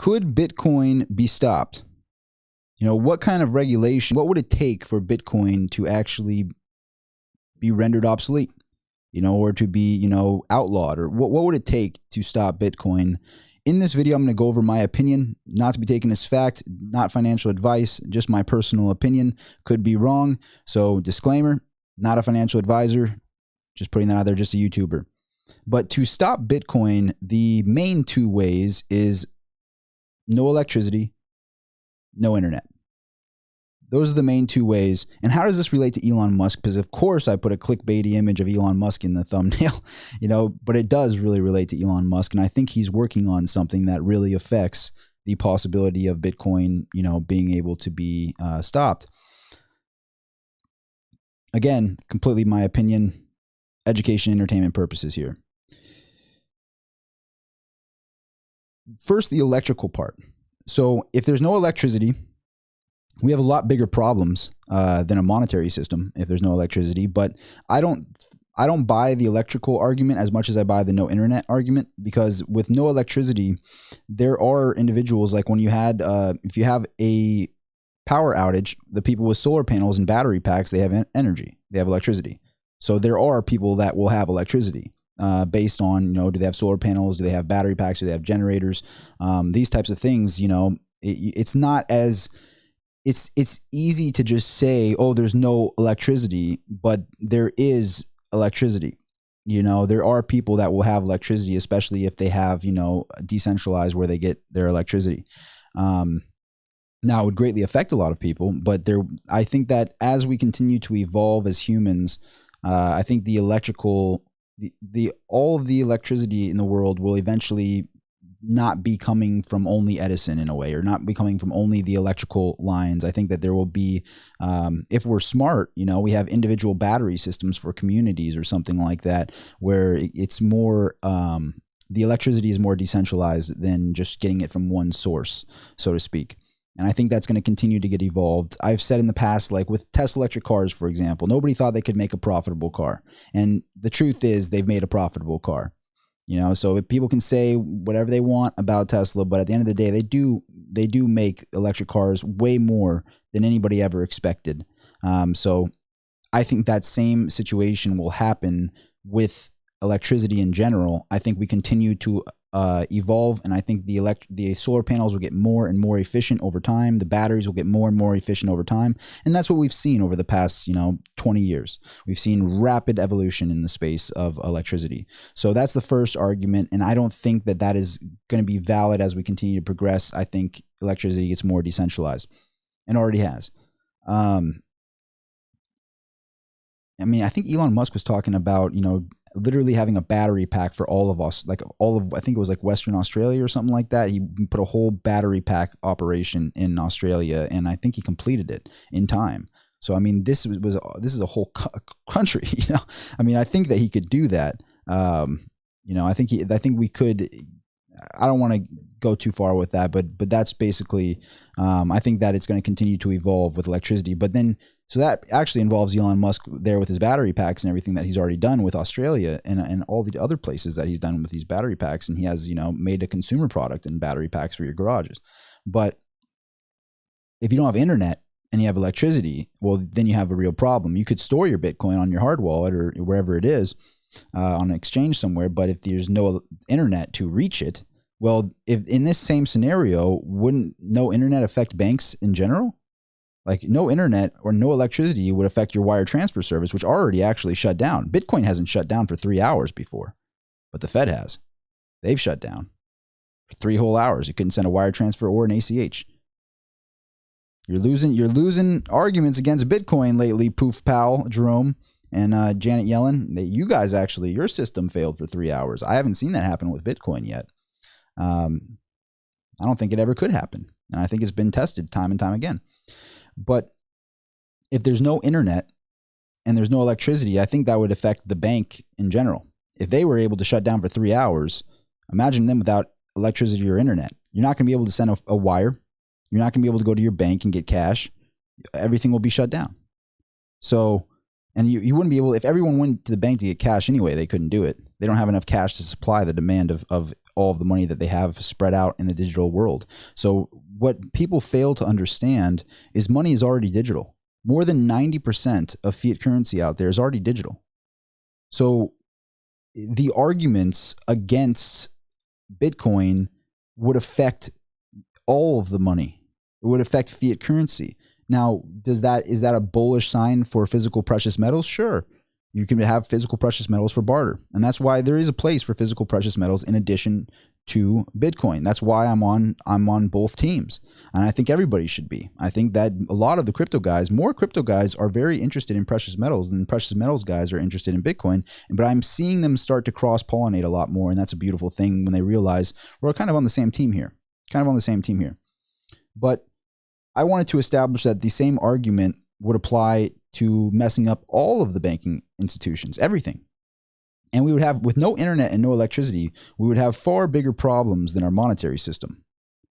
Could Bitcoin be stopped? You know, what kind of regulation, what would it take for Bitcoin to actually be rendered obsolete, you know, or to be, you know, outlawed, or what would it take to stop Bitcoin? In this video, I'm going to go over my opinion, not to be taken as fact, not financial advice, just my personal opinion. Could be wrong. So disclaimer, not a financial advisor, just putting that out there, just a YouTuber. But to stop Bitcoin, the main two ways is no electricity, no internet. Those are the main two ways. And how does this relate to Elon Musk? Because of course I put a clickbaity image of Elon Musk in the thumbnail, you know, but it does really relate to Elon Musk. And I think he's working on something that really affects the possibility of Bitcoin, you know, being able to be stopped. Again, completely my opinion, education, entertainment purposes here. First, the electrical part. So if there's no electricity, we have a lot bigger problems than a monetary system if there's no electricity. But I don't buy the electrical argument as much as I buy the no internet argument, because with no electricity, there are individuals, like when you had, if you have a power outage, the people with solar panels and battery packs, they have energy, they have electricity. So there are people that will have electricity based on, you know, do they have solar panels? Do they have battery packs? Do they have generators? These types of things, you know, it's not as... It's easy to just say, oh, there's no electricity, but there is electricity. You know, there are people that will have electricity, especially if they have, you know, decentralized where they get their electricity. Now, it would greatly affect a lot of people, but I think that as we continue to evolve as humans, I think the electrical, all of the electricity in the world will eventually not be coming from only Edison in a way, or not be coming from only the electrical lines. I think that there will be, if we're smart, you know, we have individual battery systems for communities or something like that, where it's more, the electricity is more decentralized than just getting it from one source, so to speak. And I think that's going to continue to get evolved. I've said in the past, like with Tesla electric cars, for example, nobody thought they could make a profitable car. And the truth is they've made a profitable car. You know, so if people can say whatever they want about Tesla, but at the end of the day, they do make electric cars way more than anybody ever expected. So I think that same situation will happen with electricity in general. I think we continue to evolve, and I think the solar panels will get more and more efficient over time. The batteries will get more and more efficient over time, and that's what we've seen over the past, you know, 20 years. We've seen rapid evolution in the space of electricity. So that's the first argument, and I don't think that that is going to be valid as we continue to progress. I think electricity gets more decentralized, and already has. I mean, I think Elon Musk was talking about, you know, literally having a battery pack for all of us, like all of, I think it was like Western Australia or something like that. He put a whole battery pack operation in Australia, and I think he completed it in time. So, I mean, this is a whole country, you know. I mean, I think that he could do that. You know, I think we could. I don't want to go too far with that, but that's basically, I think that it's going to continue to evolve with electricity. But then, so that actually involves Elon Musk there with his battery packs and everything that he's already done with Australia and all the other places that he's done with these battery packs. And he has, you know, made a consumer product in battery packs for your garages. But if you don't have internet and you have electricity, well, then you have a real problem. You could store your Bitcoin on your hard wallet or wherever it is on an exchange somewhere. But if there's no internet to reach it, well, if in this same scenario, wouldn't no internet affect banks in general? Like no internet or no electricity would affect your wire transfer service, which already actually shut down. Bitcoin hasn't shut down for 3 hours before, but the Fed has. They've shut down for 3 whole hours. You couldn't send a wire transfer or an ACH. You're losing arguments against Bitcoin lately, Poof Pal, Jerome, and Janet Yellen. You guys actually, your system failed for 3 hours. I haven't seen that happen with Bitcoin yet. I don't think it ever could happen. And I think it's been tested time and time again. But if there's no internet and there's no electricity, I think that would affect the bank in general. If they were able to shut down for 3 hours, imagine them without electricity or internet. You're not going to be able to send a wire. You're not going to be able to go to your bank and get cash. Everything will be shut down. So, and you wouldn't be able, if everyone went to the bank to get cash anyway, they couldn't do it. They don't have enough cash to supply the demand of all of the money that they have spread out in the digital world. So what people fail to understand is money is already digital. More than 90% of fiat currency out there is already digital. So the arguments against Bitcoin would affect all of the money. It would affect fiat currency. Now, is that a bullish sign for physical precious metals? Sure. You can have physical precious metals for barter. And that's why there is a place for physical precious metals in addition to Bitcoin. That's why I'm on both teams. And I think everybody should be. I think that a lot of the crypto guys, more crypto guys are very interested in precious metals than precious metals guys are interested in Bitcoin. But I'm seeing them start to cross-pollinate a lot more. And that's a beautiful thing when they realize we're kind of on the same team here. But I wanted to establish that the same argument would apply to messing up all of the banking institutions, everything. And we would have, with no internet and no electricity, we would have far bigger problems than our monetary system.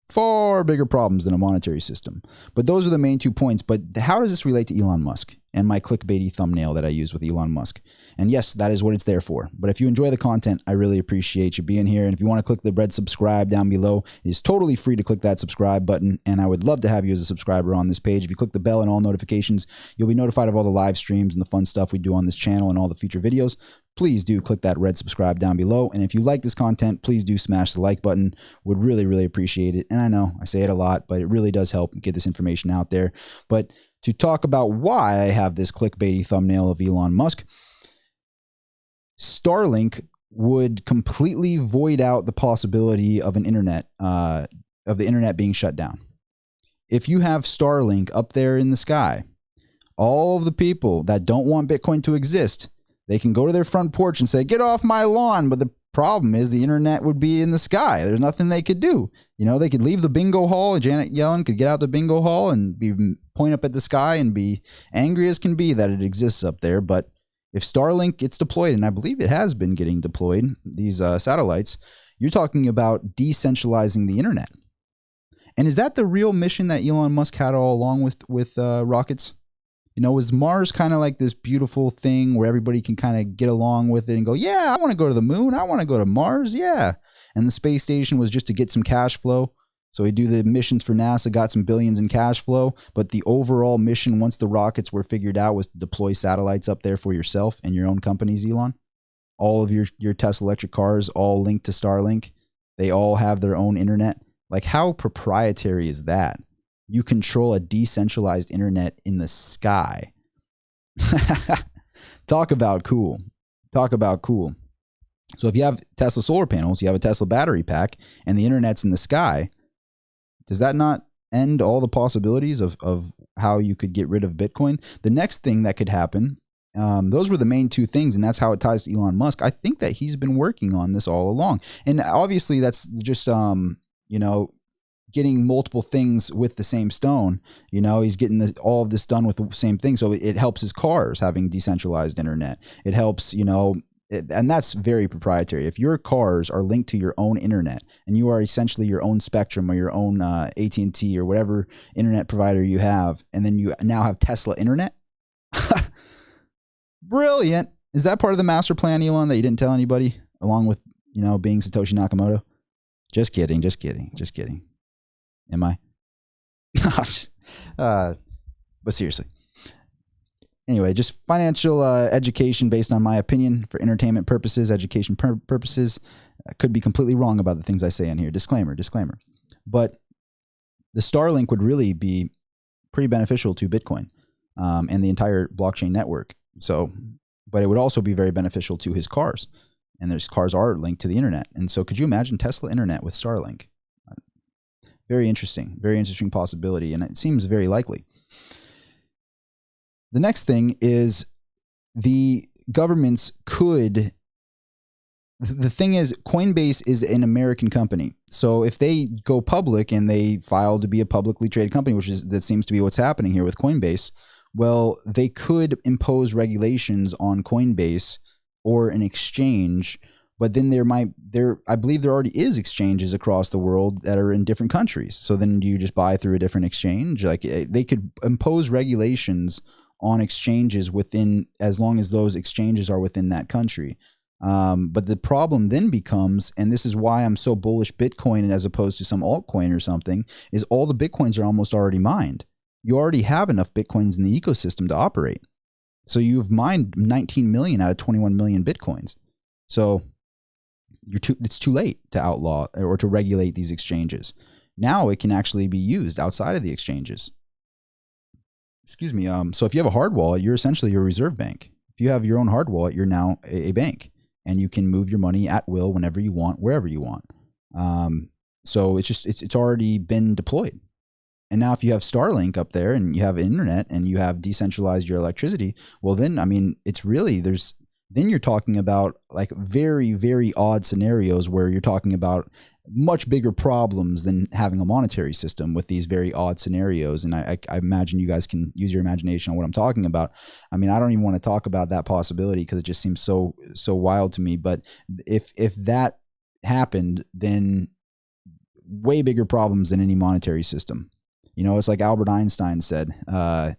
Far bigger problems than a monetary system. But those are the main 2 points. But how does this relate to Elon Musk and my clickbaity thumbnail that I use with Elon Musk? And yes, that is what it's there for. But if you enjoy the content, I really appreciate you being here. And if you want to click the red subscribe down below, it is totally free to click that subscribe button. And I would love to have you as a subscriber on this page. If you click the bell and all notifications, you'll be notified of all the live streams and the fun stuff we do on this channel and all the future videos. Please do click that red subscribe down below. And if you like this content, please do smash the like button. Would really, really appreciate it. And I know I say it a lot, but it really does help get this information out there. But to talk about why I have this clickbaity thumbnail of Elon Musk, Starlink would completely void out the possibility of an internet, of the internet being shut down. If you have Starlink up there in the sky, all of the people that don't want Bitcoin to exist, they can go to their front porch and say, "Get off my lawn." But the problem is the internet would be in the sky. There's nothing they could do. You know, they could leave the bingo hall. Janet Yellen could get out the bingo hall and point up at the sky and be angry as can be that it exists up there. But if Starlink gets deployed, and I believe it has been getting deployed, these satellites, you're talking about decentralizing the internet. And is that the real mission that Elon Musk had all along with rockets? You know, is Mars kind of like this beautiful thing where everybody can kind of get along with it and go, yeah, I want to go to the moon. I want to go to Mars. Yeah. And the space station was just to get some cash flow. So we do the missions for NASA, got some billions in cash flow. But the overall mission, once the rockets were figured out, was to deploy satellites up there for yourself and your own companies, Elon. All of your Tesla electric cars all linked to Starlink. They all have their own internet. Like, how proprietary is that? You control a decentralized internet in the sky. Talk about cool. Talk about cool. So if you have Tesla solar panels, you have a Tesla battery pack, and the internet's in the sky, does that not end all the possibilities of how you could get rid of Bitcoin? The next thing that could happen, those were the main 2 things, and that's how it ties to Elon Musk. I think that he's been working on this all along. And obviously that's just, you know, getting multiple things with the same stone. You know, he's getting all of this done with the same thing. So it helps his cars having decentralized internet. It helps, you know, and that's very proprietary. If your cars are linked to your own internet and you are essentially your own Spectrum or your own AT&T or whatever internet provider you have, and then you now have Tesla internet, brilliant. Is that part of the master plan, Elon, that you didn't tell anybody, along with, you know, being Satoshi Nakamoto? Just kidding. Just kidding. Just kidding. Am I? But seriously. Anyway, just financial education based on my opinion for entertainment purposes, education purposes. I could be completely wrong about the things I say in here. Disclaimer, disclaimer. But the Starlink would really be pretty beneficial to Bitcoin and the entire blockchain network. So, but it would also be very beneficial to his cars. And those cars are linked to the internet. And so could you imagine Tesla internet with Starlink? Very interesting possibility, and it seems very likely. The next thing is the governments could, the thing is, Coinbase is an American company. So if they go public and they file to be a publicly traded company, that seems to be what's happening here with Coinbase, well, they could impose regulations on Coinbase or an exchange. But then I believe there already is exchanges across the world that are in different countries. So then do you just buy through a different exchange? Like, they could impose regulations on exchanges within, as long as those exchanges are within that country. But the problem then becomes, and this is why I'm so bullish Bitcoin as opposed to some altcoin or something, is all the Bitcoins are almost already mined. You already have enough Bitcoins in the ecosystem to operate. So you've mined 19 million out of 21 million Bitcoins. So it's too late to outlaw or to regulate these exchanges. Now it can actually be used outside of the exchanges. Excuse me. So if you have a hard wallet, you're essentially a reserve bank. If you have your own hard wallet, you're now a bank, and you can move your money at will whenever you want, wherever you want. So it's already been deployed. And now if you have Starlink up there and you have internet and you have decentralized your electricity, well then, I mean, it's really, then you're talking about like very, very odd scenarios where you're talking about much bigger problems than having a monetary system with these very odd scenarios. And I imagine you guys can use your imagination on what I'm talking about. I mean, I don't even want to talk about that possibility because it just seems so wild to me. But if that happened, then way bigger problems than any monetary system. You know, it's like Albert Einstein said,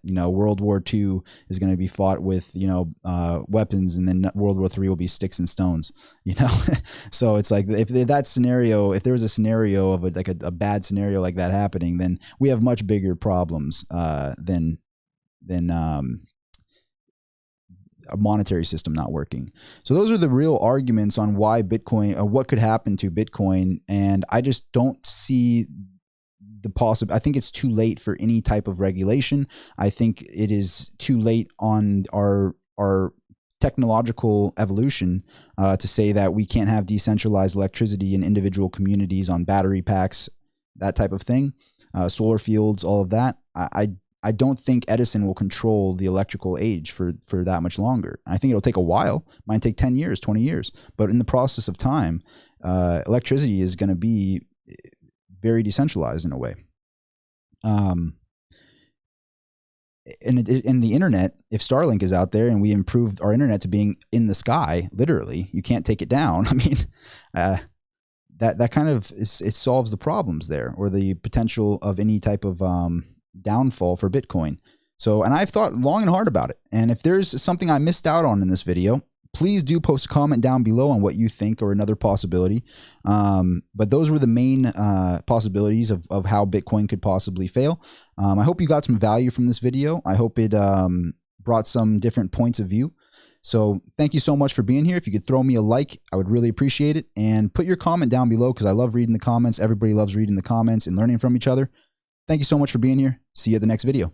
you know, World War II is going to be fought with, you know, weapons, and then World War III will be sticks and stones, you know? So it's like, if that scenario, if there was a scenario of a bad scenario like that happening, then we have much bigger problems than a monetary system not working. So those are the real arguments on why Bitcoin, or what could happen to Bitcoin. And I just don't see I think it's too late for any type of regulation. I think it is too late on our technological evolution to say that we can't have decentralized electricity in individual communities on battery packs, that type of thing, solar fields, all of that. I don't think Edison will control the electrical age for that much longer. I think it'll take a while. It might take 10 years, 20 years. But in the process of time, electricity is going to be very decentralized in a way. And in the internet, if Starlink is out there and we improve our internet to being in the sky, literally, you can't take it down. I mean, that kind of it solves the problems there, or the potential of any type of downfall for Bitcoin. So, and I've thought long and hard about it. And if there's something I missed out on in this video, please do post a comment down below on what you think, or another possibility. But those were the main possibilities of how Bitcoin could possibly fail. I hope you got some value from this video. I hope it brought some different points of view. So thank you so much for being here. If you could throw me a like, I would really appreciate it. And put your comment down below, because I love reading the comments. Everybody loves reading the comments and learning from each other. Thank you so much for being here. See you at the next video.